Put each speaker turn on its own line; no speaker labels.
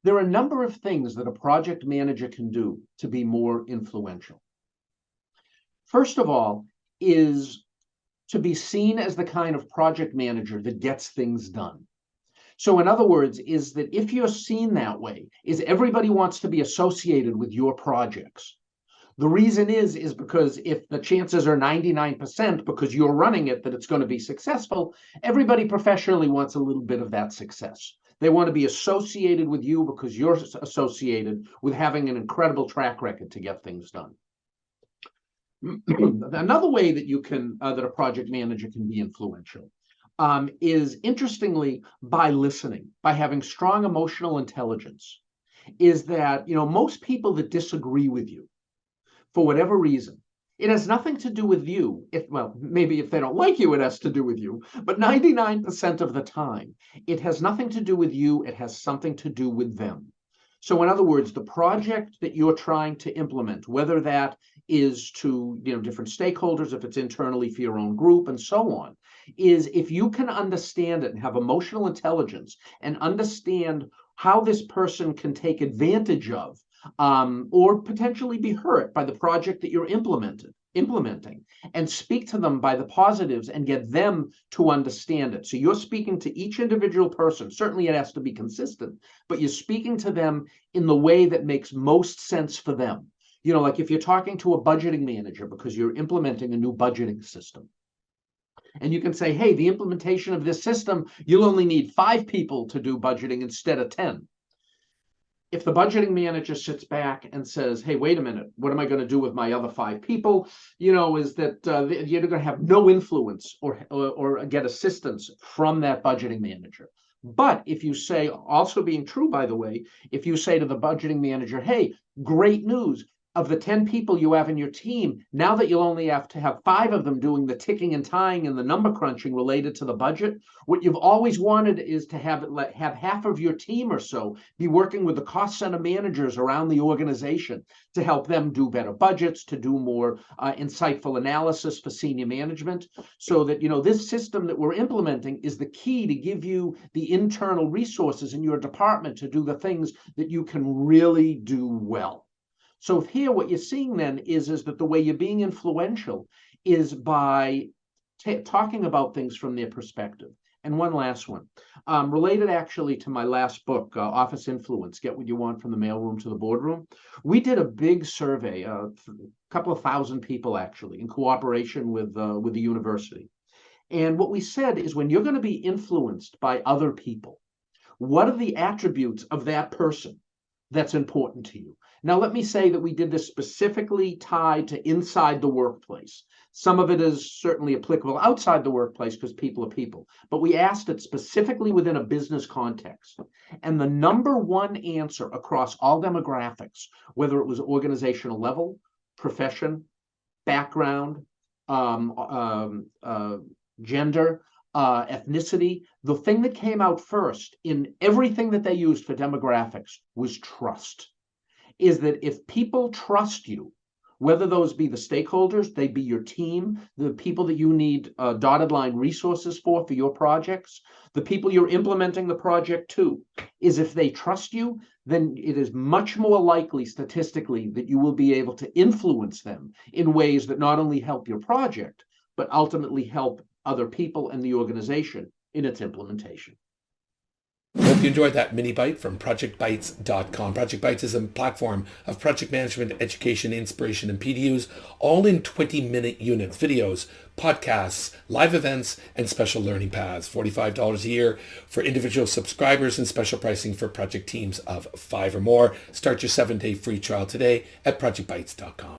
There are a number of things that a project manager can do to be more influential. First of all is to be seen as the kind of project manager that gets things done. So in other words, is that if you're seen that way, is everybody wants to be associated with your projects. The reason is because if the chances are 99% because you're running it that it's going to be successful, everybody professionally wants a little bit of that success. They want to be associated with you because you're associated with having an incredible track record to get things done. Another way that you can, that a project manager can be influential is, interestingly, by listening, by having strong emotional intelligence. Is that, most people that disagree with you, for whatever reason, it has nothing to do with you. Maybe if they don't like you, it has to do with you. But 99% of the time, it has nothing to do with you. It has something to do with them. So in other words, the project that you're trying to implement, whether that is to different stakeholders, if it's internally for your own group and so on, is if you can understand it and have emotional intelligence and understand how this person can take advantage of or potentially be hurt by the project that you're implementing, and speak to them by the positives and get them to understand it. So you're speaking to each individual person. Certainly it has to be consistent, but you're speaking to them in the way that makes most sense for them. Like if you're talking to a budgeting manager because you're implementing a new budgeting system, and you can say, hey, the implementation of this system, you'll only need 5 people to do budgeting instead of 10. If the budgeting manager sits back and says, hey, wait a minute, what am I going to do with my other 5 people? Is that you're going to have no influence or get assistance from that budgeting manager. But if you say, also being true, by the way, if you say to the budgeting manager, hey, great news, of the 10 people you have in your team, now that you'll only have to have 5 of them doing the ticking and tying and the number crunching related to the budget, what you've always wanted is to have half of your team or so be working with the cost center managers around the organization to help them do better budgets, to do more insightful analysis for senior management, so that this system that we're implementing is the key to give you the internal resources in your department to do the things that you can really do well. So here what you're seeing then is that the way you're being influential is by talking about things from their perspective. And one last one, related actually to my last book, Office Influence, Get What You Want from the Mailroom to the Boardroom. We did a big survey, a couple of thousand people actually, in cooperation with the university. And what we said is, when you're going to be influenced by other people, what are the attributes of that person that's important to you? Now, let me say that we did this specifically tied to inside the workplace. Some of it is certainly applicable outside the workplace because people are people, but we asked it specifically within a business context. And the number one answer across all demographics, whether it was organizational level, profession, background, gender, ethnicity, the thing that came out first in everything that they used for demographics was trust. Is that if people trust you, whether those be the stakeholders, they be your team, the people that you need dotted line resources for your projects, the people you're implementing the project to, is if they trust you, then it is much more likely statistically that you will be able to influence them in ways that not only help your project, but ultimately help other people and the organization in its implementation.
Hope you enjoyed that mini bite from ProjectBites.com. ProjectBites is a platform of project management, education, inspiration, and PDUs, all in 20-minute units, videos, podcasts, live events, and special learning paths. $45 a year for individual subscribers and special pricing for project teams of 5 or more. Start your 7-day free trial today at ProjectBites.com.